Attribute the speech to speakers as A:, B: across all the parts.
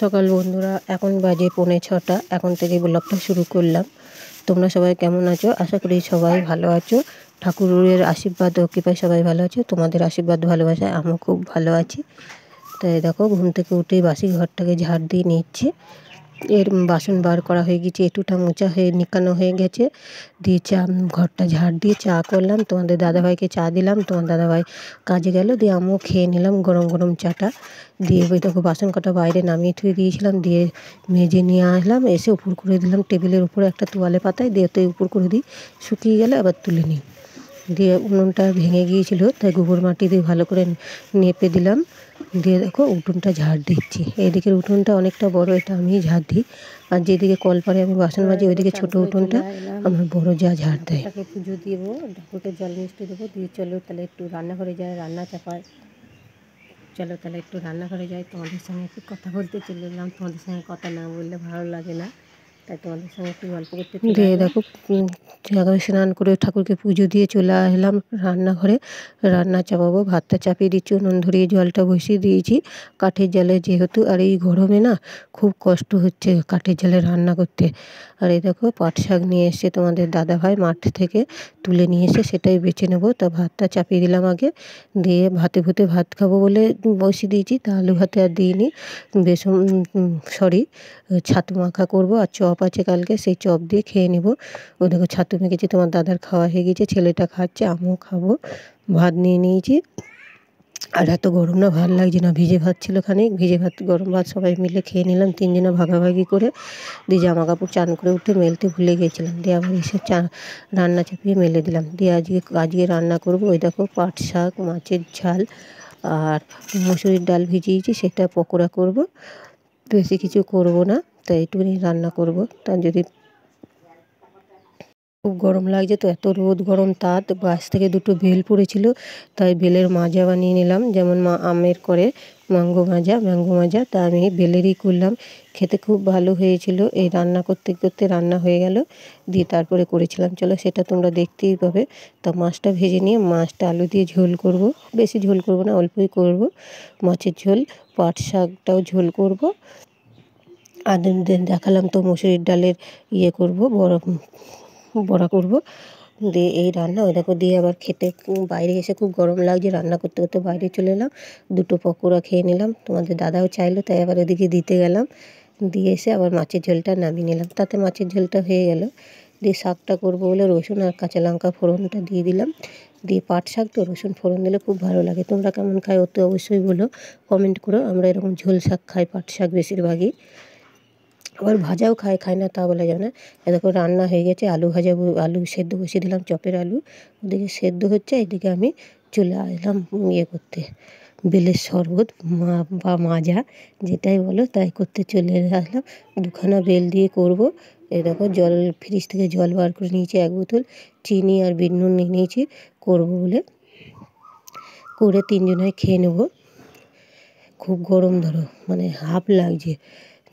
A: সকাল বন্ধুরা, এখন বাজে 5:45। এখন থেকে ব্লগটা শুরু করলাম। তোমরা সবাই কেমন আছো? আশা করি সবাই ভালো আছো। ঠাকুরের আশীর্বাদ ও কৃপায় সবাই ভালো আছো। তোমাদের আশীর্বাদ ভালোবাসায় আমিও খুব ভালো আছি। তাই দেখো, ঘুম থেকে উঠেই বাসি ঘরটাকে ঝাড় দিয়ে নিচ্ছি। এর বাসন বার করা হয়ে গেছে, এটুটা মোচা হয়ে নিকানো হয়ে গেছে। দিয়ে ঘরটা ঝাড় দিয়ে চা করলাম, তোমাদের দাদাভাইকে চা দিলাম। তোমার দাদাভাই কাজে গেল, দিয়ে আমিও খেয়ে নিলাম গরম গরম চাটা। দিয়ে ওই দেখো বাসন কটা বাইরে নামিয়ে থুয়ে দিয়েছিলাম, দিয়ে মেজে নিয়ে আসলাম। এসে উপর করে দিলাম টেবিলের উপরে একটা তোয়ালে পাতায়, দিয়ে তো উপর করে দিই, শুকিয়ে গেলে আবার তুলে নিই। দিয়ে উনুনটা ভেঙে গিয়েছিল, তাই গোবর মাটি দিয়ে ভালো করে নেপে দিলাম। দিয়ে দেখো উঠোনটা ঝাড় দিচ্ছি। এইদিকের উঠোনটা অনেকটা বড়, এটা আমি ঝাড় দিই। আর যেদিকে কল পারে আমি বাসন মাজি, ওইদিকে ছোটো উঠোনটা আমার বড় যা ঝাড় দেয়। ঠাকুরকে পুজো দেবো, ঠাকুরকে জল মিষ্টি দেবো। দিয়ে চলো তাহলে একটু রান্নাঘরে যায়, রান্না চাপায়। চলো তাহলে একটু রান্নাঘরে যাই, তোমাদের সঙ্গে একটু কথা বলতে চলে এলাম। তোমাদের সঙ্গে কথা না বললে ভালো লাগে না, তাই তোমাদের সঙ্গে একটু গল্প করতে দিয়ে দেখো স্নান করে ঠাকুরকে পুজো দিয়ে চলে আসলাম রান্নাঘরে। রান্না চাপাবো, ভাতটা চাপিয়ে দিচ্ছি, উনুন ধরিয়ে জলটা বসিয়ে দিয়েছি কাঠের জালে যেহেতু। আর এই গরমে না খুব কষ্ট হচ্ছে কাঠের জালে রান্না করতে। আর এই দেখো পাট শাক নিয়ে এসে তোমাদের দাদাভাই মাঠ থেকে তুলে নিয়ে এসে সেটাই বেছে নেবো। তা ভাতটা চাপিয়ে দিলাম আগে, দিয়ে ভাতে ভুতে ভাত খাবো বলে বসিয়ে দিয়েছি। তা আলু ভাতে আর দিইনি, বেসন ছাতু মাখা করবো। আর চপ আছে কালকে, সেই চপ দিয়ে খেয়ে নেব। ও দেখো ছাতু মেখেছি, তোমার দাদার খাওয়া হয়ে গেছে, ছেলেটা খাচ্ছে, আমিও খাবো। ভাত নিয়ে নিয়েছি। আর এত গরম না, ভালো লাগছে না। ভিজে ভাত ছিল খানিক, ভিজে ভাত গরম ভাত সবাই মিলে খেয়ে নিলাম, তিনজনে ভাগাভাগি করে। দিয়ে জামা কাপড় চান করে উঠে মেলতে ভুলে গেছিলাম, দিয়ে আবার এসে রান্না চাপিয়ে মেলে দিলাম। দিয়ে আজকে রান্না করব। ওই দেখো পাট শাক, মাছের ঝাল, আর মুসুরির ডাল ভিজিয়েছি, সেটা পকোড়া করব। বেশি কিছু করব না, তাই একটুখানি রান্না করব। তা যদি খুব গরম লাগছে, তো এত রোদ গরম তাত, গাছ থেকে দুটো বেল পড়েছিল, তাই বেলের মাজা বানিয়ে নিলাম, যেমন মা আমের করে ম্যাঙ্গো মাজা। তা আমি বেলেরই করলাম, খেতে খুব ভালো হয়েছিল। এই রান্না করতে করতে রান্না হয়ে গেল, দিয়ে তারপরে করেছিলাম। চলো সেটা তোমরা দেখতেই পাবে। তা মাছটা ভেজে নিয়ে মাছটা আলু দিয়ে ঝোল করব। বেশি ঝোল করব না, অল্পই করব মাছের ঝোল। পাট শাকটাও ঝোল করব। আর দেখালাম তো মুসুরির ডালের করব, বড়া করব। দিয়ে এই রান্না। ওই দেখো দিয়ে আবার খেতে বাইরে এসে খুব গরম লাগছে, রান্না করতে করতে বাইরে চলে এলাম, দুটো পকোড়া খেয়ে নিলাম। তোমাদের দাদাও চাইলো, তাই আবার ওদিকে দিতে গেলাম। দিয়ে এসে আবার মাছের ঝোলটা নামিয়ে নিলাম, তাতে মাছের ঝোলটা হয়ে গেল। দিয়ে শাকটা করবো বলে রসুন আর কাঁচা লঙ্কা ফোড়নটা দিয়ে দিলাম। দিয়ে পাট শাক তো রসুন ফোড়ন দিলে খুব ভালো লাগে। তোমরা কেমন খাই অত অবশ্যই বলো, কমেন্ট করো। আমরা এরকম ঝোল শাক খাই, পাট শাক বেশিরভাগই। আবার ভাজাও খায় না তা বলা যাবে না। দেখো রান্না হয়ে গেছে, আলু সেদ্ধ বসিয়ে দিলাম, চপের আলু। ওদিকে সেদ্ধ হচ্ছে, এদিকে আমি চলে আসলাম করতে, বেলের শরবত বা মাজা যেটাই বলো তাই করতে চলে আসলাম। দুখানা বেল দিয়ে করব। এই দেখো ফ্রিজ থেকে জল বার করে নিয়েছি 1 বোতল, চিনি আর বিট নুন নিয়ে নিয়েছি করবো বলে। করে তিনজনে খেয়ে নেব। খুব গরম ধরো, মানে হাঁপ লাগছে,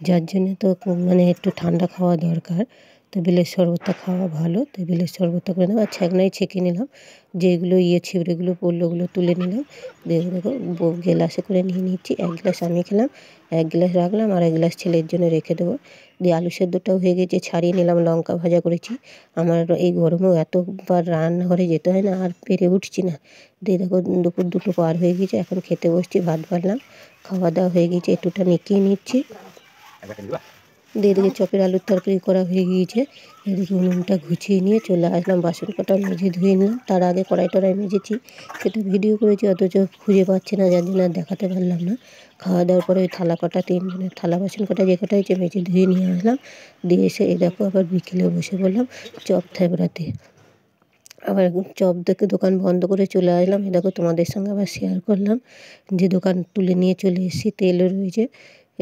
A: যার জন্যে তো মানে একটু ঠান্ডা খাওয়া দরকার। তো বেলের শরবতটা খাওয়া ভালো, তো বেলের শরবতটা করে নেব। আর ছ্যাঁকনায় ছেঁকে নিলাম, যেগুলো ছিবড়েগুলো পড়লো ওগুলো তুলে নিলাম। দেখো দেখো গ্লাসে করে নিয়ে নিচ্ছি। 1 গ্লাস আমি খেলাম, 1 গ্লাস রাখলাম, আর 1 গ্লাস ছেলের জন্য রেখে দেবো। দিয়ে আলু সেদ্ধটাও হয়ে গেছে, ছাড়িয়ে নিলাম, লঙ্কা ভাজা করেছি। আমার এই গরমেও এতবার রান্নাঘরে যেতে হয় না, আর পেরে উঠছি না। দিয়ে দেখো দুপুর 2টো পার হয়ে গেছে, এখন খেতে বসছি। ভাত বাড়লাম, খাওয়া দাওয়া হয়ে গেছে, একটুটা নিকিয়ে নিচ্ছি। দিয়ে এদিকে চপের আলুর তরকারি করা হয়ে গিয়েছে। এদিকে উনুনটা ঘুচিয়ে নিয়ে চলে আসলাম, বাসন কটা মেজে ধুয়ে নিলাম। তার আগে কড়াই টড়াই মেজেছি, সেটা ভিডিও করেছি, অথচ খুঁজে পাচ্ছি না, যার জন্য আর দেখাতে পারলাম না। খাওয়া দাওয়ার পরে ওই থালা কটা, তিনজনের থালা বাসন কটা যে কটা হয়েছে মেজে ধুয়ে নিয়ে আসলাম। দিয়ে এসে এই দেখো আবার বিকেলে বসে বললাম চপ থ্যাবড়াতে। আবার চপ দেখে দোকান বন্ধ করে চলে আসলাম। এই দেখো তোমাদের সঙ্গে আবার শেয়ার করলাম যে দোকান তুলে নিয়ে চলে এসেছি, তেলও রয়েছে।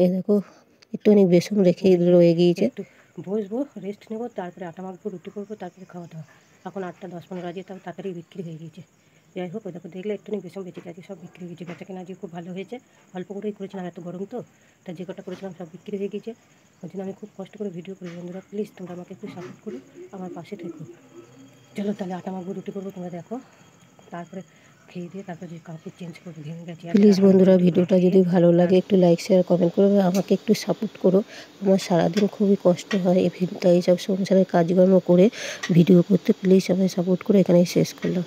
A: এই দেখো একটুখানি বেসন রেখে রয়ে গিয়েছে, একটু বসবো, রেস্ট নেবো, তারপরে আটা মাখবো, রুটি করবো, তারপরে খাওয়া দাওয়া। এখন 8টা 10-15 বাজে, তাও তাড়াতাড়ি বিক্রি হয়ে গিয়েছে। যাই হোক, ওই দেখো দেখলে একটুখানি বেসন বেঁচে গেছে, সব বিক্রি হয়ে গেছে। বেচা কেনা আজকে খুব ভালো হয়েছে, অল্প করেই করেছিলাম, এত গরম তো, তা যে কটা করেছিলাম সব বিক্রি হয়ে গিয়েছে। ওই জন্য আমি খুব কষ্ট করে ভিডিও করি। বন্ধুরা প্লিজ তোমরা আমাকে একটু সাপোর্ট করো, আমার পাশে থেকো। চলো তাহলে আটা মাখবো, রুটি করবো, তোমরা দেখো। তারপরে খেয়ে দিয়ে তারপর যে কাপড় চেঞ্জ করবো, ঘেমে গেছি। প্লিজ বন্ধুরা, ভিডিওটা যদি ভালো লাগে একটু লাইক শেয়ার কমেন্ট করবে, আমাকে একটু সাপোর্ট করো। আমার সারাদিন খুবই কষ্ট হয় তাই এইসব সংসারের কাজকর্ম করে ভিডিও করতে। প্লিজ সবাই সাপোর্ট করে এখানেই শেষ করলাম।